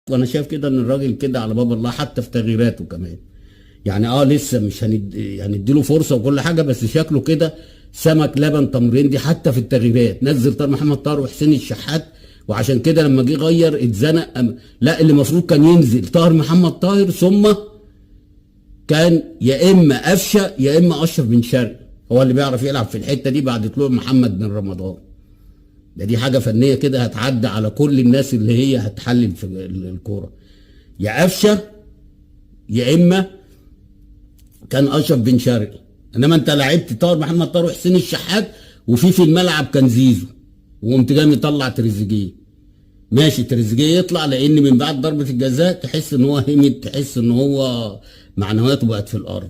وانا شايف كده ان الراجل كده على باب الله حتى في تغييراته كمان. يعني لسه مش هنديله فرصه وكل حاجه، بس شكله كده سمك لبن تمرين دي حتى في التغييرات. نزل طاهر محمد طاهر وحسين الشحات، وعشان كده لما جه غير اتزنق. لا، اللي المفروض كان ينزل طاهر محمد طاهر، ثم كان يا اما قفشه يا اما اشرف بن شرقي هو اللي بيعرف يلعب في الحته دي بعد طلوع محمد بن رمضان. دي حاجه فنيه كده هتعدي على كل الناس اللي هي هتحلل في الكوره. يا قفشه يا اما كان اشرف بن شرقي. انما انت لعبت طاهر محمد طاهر وحسين الشحات، وفي الملعب كان زيزو، وقمت جاي مطلع تريزيجيه. ماشي، تريزيجيه يطلع لان من بعد ضربه الجزاء تحس ان هو همد، تحس ان هو معنوياته بقت في الارض.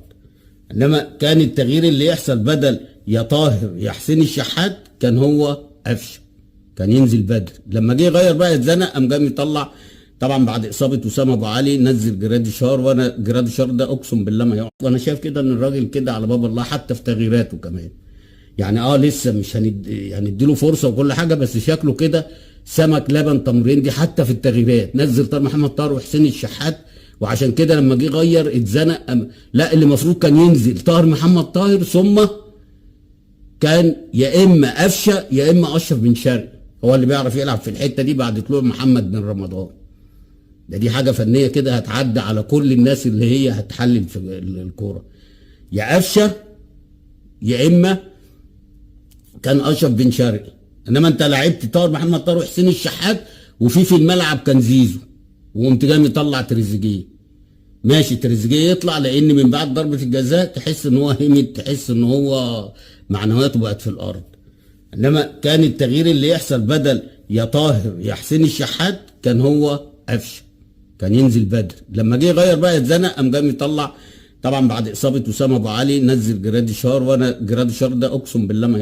انما كان التغيير اللي يحصل بدل يا طاهر يا حسين الشحات كان هو قفشه، كان ينزل بدري. لما جه يغير بقى اتزنق، قام جاي يطلع طبعا بعد اصابه اسامه ابو علي، نزل جراديشار. وانا جراديشار ده اقسم بالله ما يقعد. وانا شايف كده ان الراجل كده على باب الله حتى في تغييراته كمان. يعني لسه مش هنديله فرصه وكل حاجه، بس شكله كده سمك لبن تمرين دي حتى في التغييرات. نزل طاهر محمد طاهر وحسين الشحات، وعشان كده لما جه غير اتزنق. لا، اللي المفروض كان ينزل طاهر محمد طاهر، ثم كان يا اما قفشه يا اما اشرف بن شرقي هو اللي بيعرف يلعب في الحته دي بعد طلوع محمد بن رمضان. دي حاجه فنيه كده هتعدي على كل الناس اللي هي هتحلل في الكوره. يا قفشه يا اما كان اشرف بن شرقي. انما انت لعبت طاهر محمد طاهر وحسين الشحات، وفي الملعب كان زيزو، وقمت جاي مطلع تريزيجيه. ماشي، تريزيجيه يطلع لان من بعد ضربه الجزاء تحس ان هو همد، تحس ان هو معنوياته بقت في الارض. انما كان التغيير اللي يحصل بدل يا طاهر يا حسين الشحات كان هو قفشه، كان ينزل بدري. لما جه يغير بقى اتزنق، قام جاي يطلع طبعا بعد اصابه اسامه ابو علي، نزل جراديشار. وانا جراديشار ده اقسم بالله ما